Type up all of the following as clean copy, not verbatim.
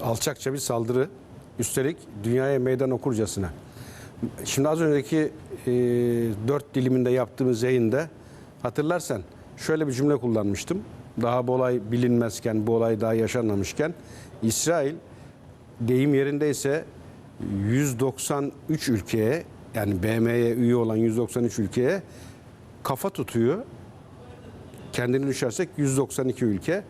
alçakça bir saldırı. Üstelik dünyaya meydan okurcasına. Şimdi az önceki 4 diliminde yaptığımız yayında hatırlarsan şöyle bir cümle kullanmıştım. Daha bu olay bilinmezken, bu olay daha yaşanmamışken İsrail deyim yerindeyse 193 ülkeye, yani BM'ye üye olan 193 ülkeye kafa tutuyor. Kendini düşersek 192 ülke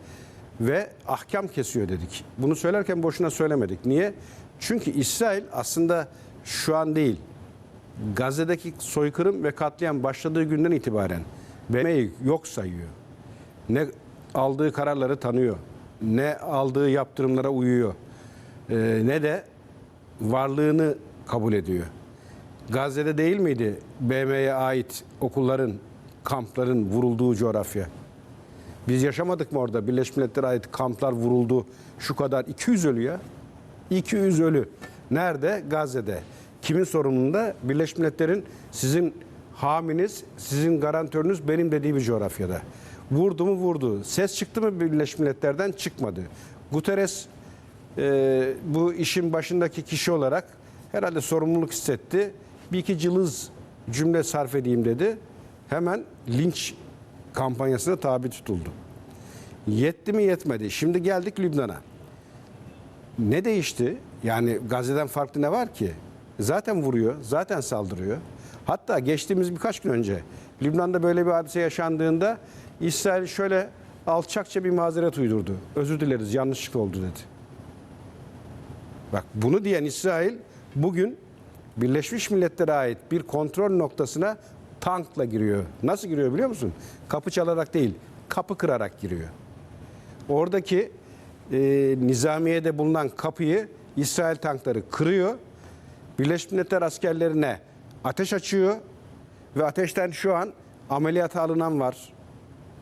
ve ahkam kesiyor dedik. Bunu söylerken boşuna söylemedik. Niye? Çünkü İsrail aslında şu an değil, Gazze'deki soykırım ve katliam başladığı günden itibaren BM'yi yok sayıyor. Ne aldığı kararları tanıyor, ne aldığı yaptırımlara uyuyor, ne de varlığını kabul ediyor. Gazze'de değil miydi BM'ye ait okulların, kampların vurulduğu coğrafya? Biz yaşamadık mı orada? Birleşmiş Milletler'e ait kamplar vuruldu. Şu kadar 200 ölü ya. 200 ölü. Nerede? Gazze'de. Kimin sorumluluğunda? Birleşmiş Milletler'in sizin haminiz, sizin garantörünüz benim dediği bir coğrafyada. Vurdu mu vurdu. Ses çıktı mı Birleşmiş Milletler'den? Çıkmadı. Guterres bu işin başındaki kişi olarak herhalde sorumluluk hissetti. Bir iki cılız cümle sarf edeyim dedi. Hemen linç kampanyasına tabi tutuldu. Yetti mi yetmedi. Şimdi geldik Lübnan'a. Ne değişti? Yani Gazze'den farklı ne var ki? Zaten vuruyor, zaten saldırıyor. Hatta geçtiğimiz birkaç gün önce Lübnan'da böyle bir hadise yaşandığında İsrail şöyle alçakça bir mazeret uydurdu. Özür dileriz, yanlışlık oldu dedi. Bak, bunu diyen İsrail bugün Birleşmiş Milletler'e ait bir kontrol noktasına tankla giriyor. Nasıl giriyor biliyor musun? Kapı çalarak değil, kapı kırarak giriyor. Oradaki nizamiyede bulunan kapıyı İsrail tankları kırıyor. Birleşmiş Milletler askerlerine ateş açıyor ve ateşten şu an ameliyata alınan var.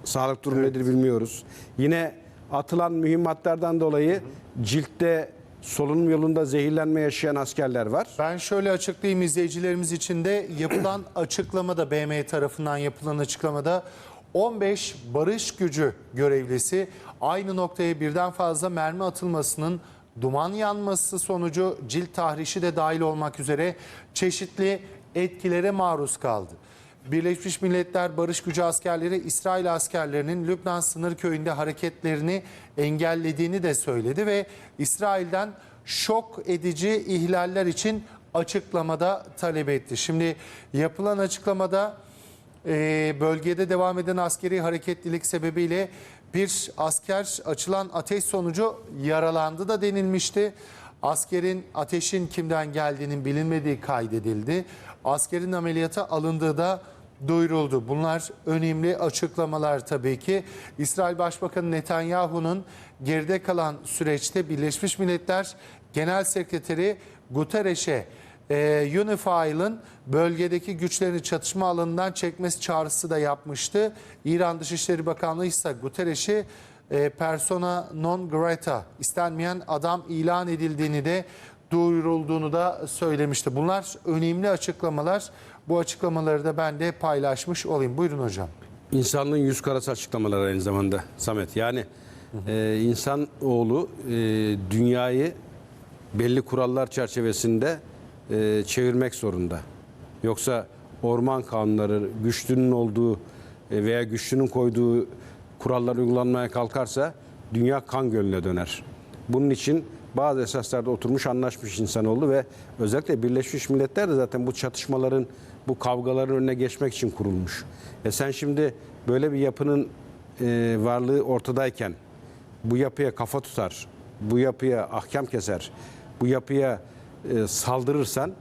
Sağlık durumu nedir bilmiyoruz. Yine atılan mühimmatlardan dolayı ciltte, solunum yolunda zehirlenme yaşayan askerler var. Ben şöyle açıklayayım izleyicilerimiz için de yapılan açıklamada, BM tarafından yapılan açıklamada 15 barış gücü görevlisi aynı noktaya birden fazla mermi atılmasının duman yanması sonucu cilt tahrişi de dahil olmak üzere çeşitli etkilere maruz kaldı. Birleşmiş Milletler Barış Gücü askerleri İsrail askerlerinin Lübnan sınır köyünde hareketlerini engellediğini de söyledi ve İsrail'den şok edici ihlaller için açıklamada talep etti. Şimdi yapılan açıklamada bölgede devam eden askeri hareketlilik sebebiyle bir asker açılan ateş sonucu yaralandı da denilmişti. Askerin ateşin kimden geldiğinin bilinmediği kaydedildi. Askerin ameliyata alındığı da duyuruldu. Bunlar önemli açıklamalar tabii ki. İsrail Başbakanı Netanyahu'nun geride kalan süreçte Birleşmiş Milletler Genel Sekreteri Guterres'e UNIFIL'ın bölgedeki güçlerini çatışma alanından çekmesi çağrısı da yapmıştı. İran Dışişleri Bakanlığı ise Guterres'i persona non grata, istenmeyen adam ilan edildiğini de duyurulduğunu da söylemişti. Bunlar önemli açıklamalar. Bu açıklamaları da ben de paylaşmış olayım. Buyurun hocam. İnsanlığın yüz karası açıklamaları aynı zamanda Samet. Yani insanoğlu dünyayı belli kurallar çerçevesinde çevirmek zorunda. Yoksa orman kanunları güçlünün olduğu veya güçlünün koyduğu kurallar uygulanmaya kalkarsa dünya kan gölüne döner. Bunun için bazı esaslarda oturmuş anlaşmış insanoğlu ve özellikle Birleşmiş Milletler de zaten bu çatışmaların, bu kavgaların önüne geçmek için kurulmuş. Sen şimdi böyle bir yapının varlığı ortadayken bu yapıya kafa tutar, bu yapıya ahkam keser, bu yapıya saldırırsan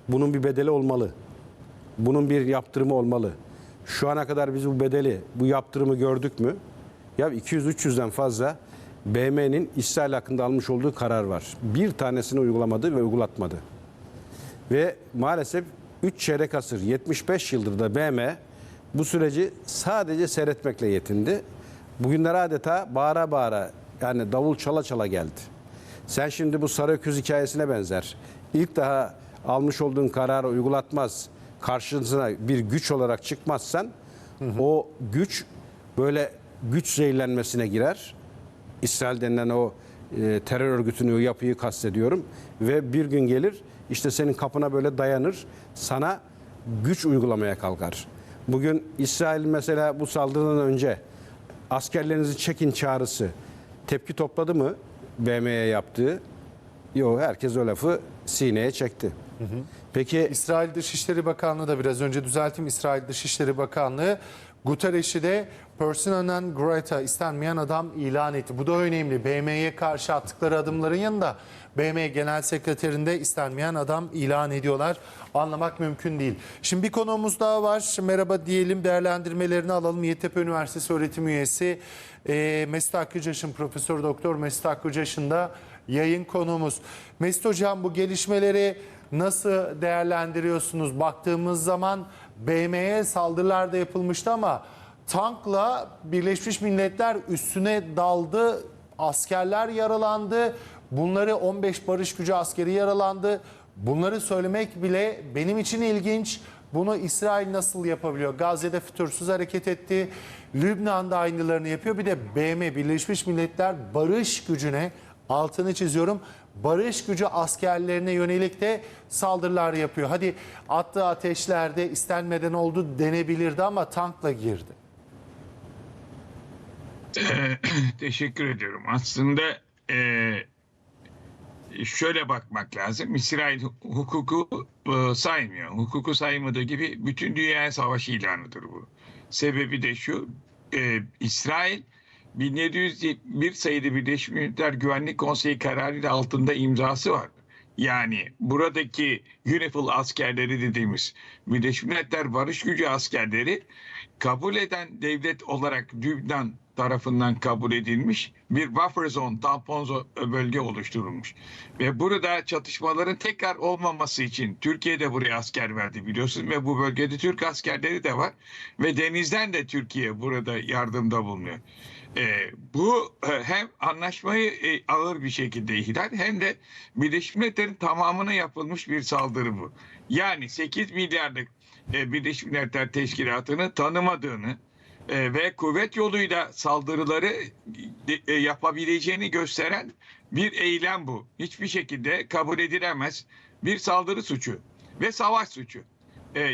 bunun bir bedeli olmalı. Bunun bir yaptırımı olmalı. Şu ana kadar biz bu bedeli, bu yaptırımı gördük mü? Ya 200-300'den fazla BM'nin İsrail hakkında almış olduğu karar var. Bir tanesini uygulamadı ve uygulatmadı. Ve maalesef 3 çeyrek asır, 75 yıldır da BM bu süreci sadece seyretmekle yetindi. Bugünler adeta bağıra bağıra, yani davul çala çala geldi. Sen şimdi bu sarı öküz hikayesine benzer. İlk daha almış olduğun kararı uygulatmaz, karşısına bir güç olarak çıkmazsan o güç böyle güç zehirlenmesine girer. İsrail denilen o terör örgütünü, o yapıyı kastediyorum. Ve bir gün gelir işte senin kapına böyle dayanır, sana güç uygulamaya kalkar. Bugün İsrail mesela bu saldırıdan önce askerlerinizi çekin çağrısı tepki topladı mı BM'ye yaptığı? Yok, herkes o lafı sineye çekti. Peki İsrail Dışişleri Bakanlığı da biraz önce düzelteyim. İsrail Dışişleri Bakanlığı Guterres'i de persona non grata, istenmeyen adam ilan etti. Bu da önemli. BM'ye karşı attıkları adımların yanında BM Genel Sekreterinde istenmeyen adam ilan ediyorlar. Anlamak mümkün değil. Şimdi bir konuğumuz daha var. Merhaba diyelim, değerlendirmelerini alalım. Yeditepe Üniversitesi öğretim üyesi Mesut Akgücaş'ın, Profesör Doktor Mesut Akgücaş'ın da yayın konuğumuz. Mesut Hocam, bu gelişmeleri nasıl değerlendiriyorsunuz? Baktığımız zaman BM'ye saldırılar da yapılmıştı ama tankla Birleşmiş Milletler üstüne daldı. Askerler yaralandı. Bunları 15 barış gücü askeri yaralandı. Bunları söylemek bile benim için ilginç. Bunu İsrail nasıl yapabiliyor? Gazze'de fütursuz hareket etti. Lübnan'da aynılarını yapıyor. Bir de BM, Birleşmiş Milletler barış gücüne, altını çiziyorum, barış gücü askerlerine yönelik de saldırılar yapıyor. Hadi attığı ateşlerde istenmeden oldu denebilirdi ama tankla girdi. Teşekkür ediyorum. Aslında şöyle bakmak lazım. İsrail hukuku saymıyor. Hukuku saymadığı gibi bütün dünyaya savaş ilanıdır bu. Sebebi de şu: İsrail 1701 sayılı Birleşmiş Milletler Güvenlik Konseyi kararıyla altında imzası var. Yani buradaki UNIFIL askerleri dediğimiz Birleşmiş Milletler Barış Gücü askerleri kabul eden devlet olarak Lübnan tarafından kabul edilmiş bir buffer zone, tampon bölge oluşturulmuş. Ve burada çatışmaların tekrar olmaması için Türkiye de buraya asker verdi biliyorsunuz ve bu bölgede Türk askerleri de var ve denizden de Türkiye burada yardımda bulunuyor. Bu hem anlaşmayı ağır bir şekilde ihlal hem de Birleşmiş Milletler'in tamamına yapılmış bir saldırı bu. Yani 8 milyarlık Birleşmiş Milletler Teşkilatı'nı tanımadığını ve kuvvet yoluyla saldırıları yapabileceğini gösteren bir eylem bu. Hiçbir şekilde kabul edilemez bir saldırı suçu ve savaş suçu.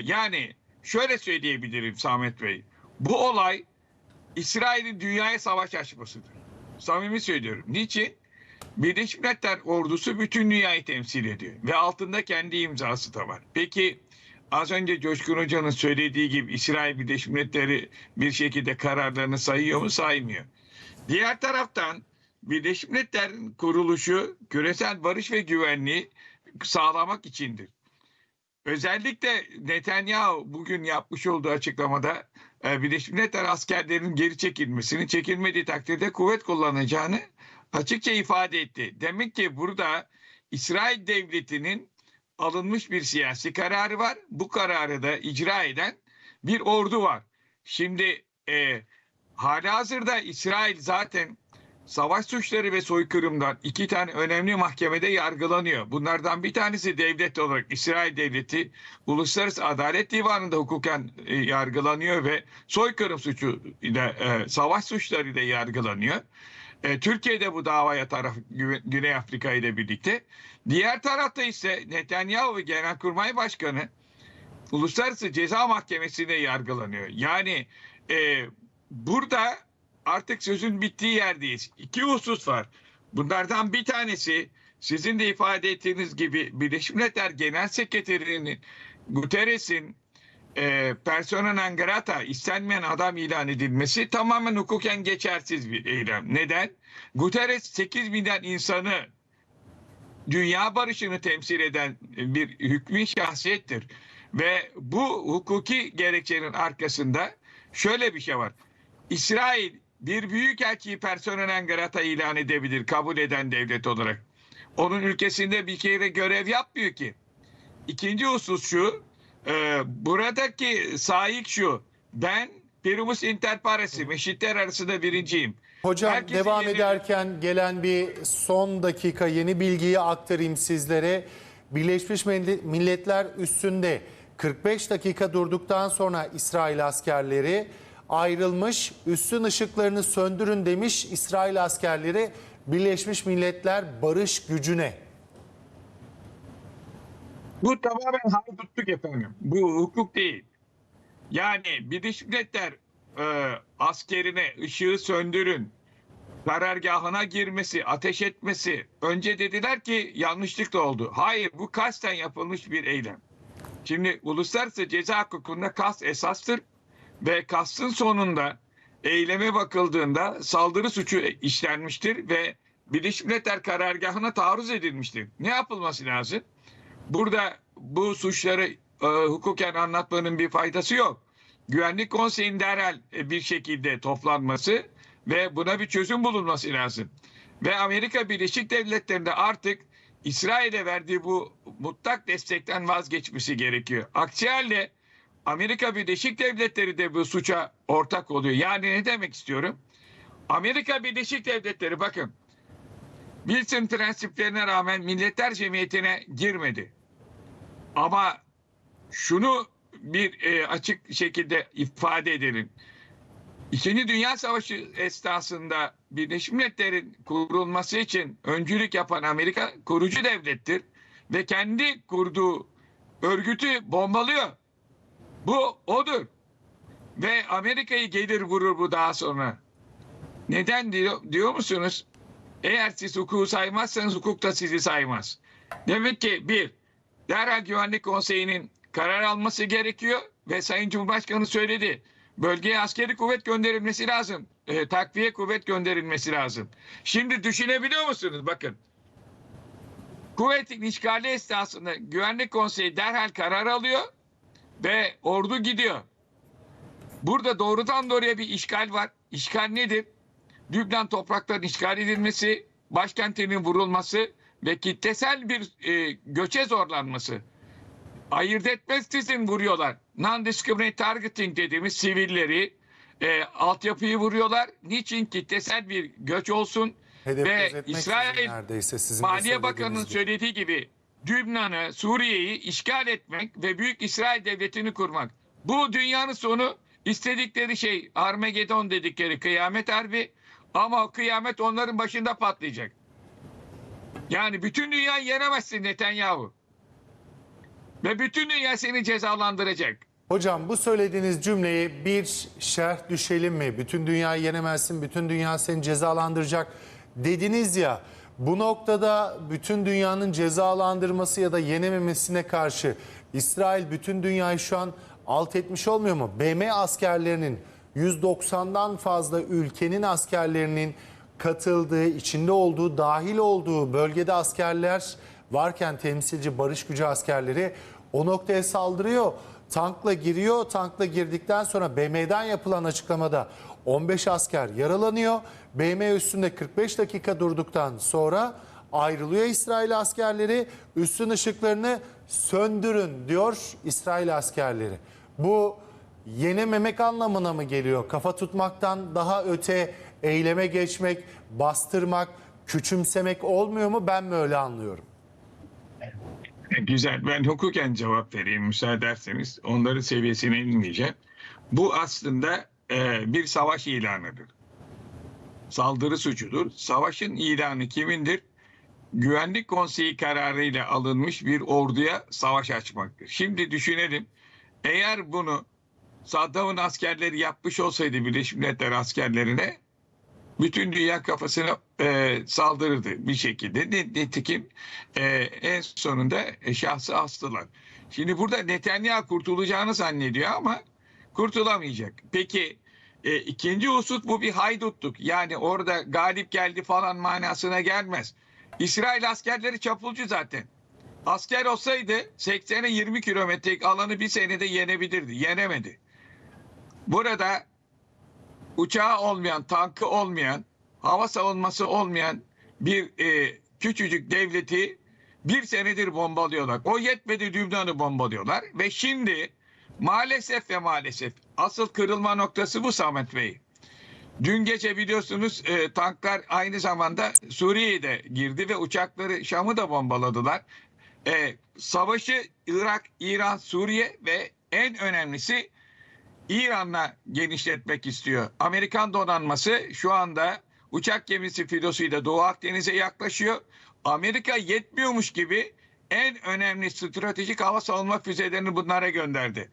Yani şöyle söyleyebilirim Samet Bey, bu olay İsrail'in dünyaya savaş açmasıdır. Samimi söylüyorum. Niçin? Birleşmiş Milletler ordusu bütün dünyayı temsil ediyor ve altında kendi imzası da var. Peki az önce Coşkun Hoca'nın söylediği gibi İsrail Birleşmiş Milletleri bir şekilde kararlarını sayıyor mu? Saymıyor. Diğer taraftan Birleşmiş Milletler'in kuruluşu küresel barış ve güvenliği sağlamak içindir. Özellikle Netanyahu bugün yapmış olduğu açıklamada Birleşmiş Milletler askerlerinin geri çekilmesini, çekilmediği takdirde kuvvet kullanacağını açıkça ifade etti. Demek ki burada İsrail devletinin alınmış bir siyasi kararı var. Bu kararı da icra eden bir ordu var. Şimdi halihazırda İsrail zaten savaş suçları ve soykırımdan 2 tane önemli mahkemede yargılanıyor. Bunlardan bir tanesi devlet olarak İsrail Devleti Uluslararası Adalet Divanı'nda hukuken yargılanıyor ve soykırım suçu ile savaş suçlarıyla yargılanıyor. Türkiye'de bu davaya taraf Güney Afrika ile birlikte. Diğer tarafta ise Netanyahu ve Genelkurmay Başkanı Uluslararası Ceza Mahkemesi'nde yargılanıyor. Yani burada artık sözün bittiği yerdeyiz. 2 husus var. Bunlardan bir tanesi sizin de ifade ettiğiniz gibi Birleşmiş Milletler Genel Sekreterinin Guterres'in persona non grata, istenmeyen adam ilan edilmesi tamamen hukuken geçersiz bir eylem. Neden? Guterres 8 milyon insanı, dünya barışını temsil eden bir hükmü şahsiyettir. Ve bu hukuki gerekçenin arkasında şöyle bir şey var. İsrail bir büyükelçiyi persona non grata ilan edebilir kabul eden devlet olarak. Onun ülkesinde bir kere görev yapmıyor ki. İkinci husus şu, buradaki sahip şu: ben primus inter pares, eşitler arasında birinciyim. Hocam, Herkesin devam yeni- ederken gelen bir son dakika yeni bilgiyi aktarayım sizlere. Birleşmiş Milletler üstünde 45 dakika durduktan sonra İsrail askerleri ayrılmış, üstün ışıklarını söndürün demiş İsrail askerleri. Birleşmiş Milletler barış gücüne? Bu tamamen haydutluk efendim. Bu hukuk değil. Yani Birleşmiş Milletler askerine ışığı söndürün, karargahına girmesi, ateş etmesi. Önce dediler ki yanlışlıkla oldu. Hayır, bu kasten yapılmış bir eylem. Şimdi uluslararası ceza hukukunda kast esastır ve kastın sonunda eyleme bakıldığında saldırı suçu işlenmiştir ve Birleşmiş Milletler karargahına taarruz edilmiştir. Ne yapılması lazım? Burada bu suçları hukuken anlatmanın bir faydası yok. Güvenlik Konseyi'nin derhal bir şekilde toplanması ve buna bir çözüm bulunması lazım. Ve Amerika Birleşik Devletleri'nde artık İsrail'e verdiği bu mutlak destekten vazgeçmesi gerekiyor. Aksi halde Amerika Birleşik Devletleri de bu suça ortak oluyor. Yani ne demek istiyorum? Amerika Birleşik Devletleri bakın Wilson prensiplerine rağmen Milletler Cemiyeti'ne girmedi. Ama şunu bir açık şekilde ifade edelim. İkinci Dünya Savaşı esnasında Birleşmiş Milletler'in kurulması için öncülük yapan Amerika kurucu devlettir ve kendi kurduğu örgütü bombalıyor. Bu odur. Ve Amerika'yı gelir vurur bu daha sonra. Neden diyor musunuz? Eğer siz hukuku saymazsanız hukuk da sizi saymaz. Demek ki derhal Güvenlik Konseyi'nin karar alması gerekiyor ve Sayın Cumhurbaşkanı söyledi. Bölgeye askeri kuvvet gönderilmesi lazım. Takviye kuvvet gönderilmesi lazım. Şimdi düşünebiliyor musunuz? Bakın. Kuvvetin işgali esnasında Güvenlik Konseyi derhal karar alıyor ve ordu gidiyor. Burada doğrudan doğruya bir işgal var. İşgal nedir? Lübnan topraklarının işgal edilmesi, başkentinin vurulması ve kitlesel bir göçe zorlanması. Ayırt etmeksizin vuruyorlar. Non-discriminate targeting dediğimiz sivilleri, altyapıyı vuruyorlar. Niçin? Kitlesel bir göç olsun. Hedef Ve gözetmek İsrail neredeyse sizin de Maliye Bakanı'nın söylediğiniz gibi. söylediği gibi Lübnan'ı, Suriye'yi işgal etmek ve Büyük İsrail Devleti'ni kurmak. Bu dünyanın sonu. İstedikleri şey Armagedon dedikleri kıyamet harbi ama o kıyamet onların başında patlayacak. Yani bütün dünyayı yenemezsin Netanyahu. Ve bütün dünya seni cezalandıracak. Hocam bu söylediğiniz cümleyi bir şerh düşelim mi? Bütün dünyayı yenemezsin, bütün dünya seni cezalandıracak dediniz ya. Bu noktada bütün dünyanın cezalandırması ya da yenememesine karşı İsrail bütün dünyayı şu an alt etmiş olmuyor mu? BM askerlerinin 190'dan fazla ülkenin askerlerinin katıldığı, içinde olduğu, dahil olduğu bölgede askerler varken temsilci barış gücü askerleri o noktaya saldırıyor. Tankla giriyor. Tankla girdikten sonra BM'den yapılan açıklamada 15 asker yaralanıyor. BM üstünde 45 dakika durduktan sonra ayrılıyor İsrail askerleri. Üstün ışıklarını söndürün diyor İsrail askerleri. Bu yenememek anlamına mı geliyor? Kafa tutmaktan daha öte eyleme geçmek, bastırmak, küçümsemek olmuyor mu? Ben mi öyle anlıyorum? Güzel. Ben hukuken cevap vereyim müsaade ederseniz. Onların seviyesine inmeyeceğim. Bu aslında bir savaş ilanıdır. Saldırı suçudur. Savaşın ilanı kimindir? Güvenlik Konseyi kararıyla alınmış bir orduya savaş açmaktır. Şimdi düşünelim. Eğer bunu Saddam'ın askerleri yapmış olsaydı Birleşmiş Milletler askerlerine bütün dünya kafasına saldırırdı bir şekilde. Nitekim en sonunda şahsı astılar. Şimdi burada Netanyahu kurtulacağını zannediyor ama kurtulamayacak. Peki ikinci husus bu bir haydutluk. Yani orada galip geldi falan manasına gelmez. İsrail askerleri çapulcu zaten. Asker olsaydı 80'e 20 kilometrelik alanı bir senede yenebilirdi. Yenemedi. Burada uçağı olmayan, tankı olmayan, hava savunması olmayan bir küçücük devleti bir senedir bombalıyorlar. O yetmedi, Lübnan'ı bombalıyorlar. Ve şimdi maalesef asıl kırılma noktası bu Samet Bey. Dün gece biliyorsunuz tanklar aynı zamanda Suriye'ye de girdi ve uçakları Şam'ı da bombaladılar. Savaşı Irak, İran, Suriye ve en önemlisi İran'la genişletmek istiyor. Amerikan donanması şu anda uçak gemisi filosuyla Doğu Akdeniz'e yaklaşıyor. Amerika yetmiyormuş gibi en önemli stratejik hava savunma füzelerini bunlara gönderdi.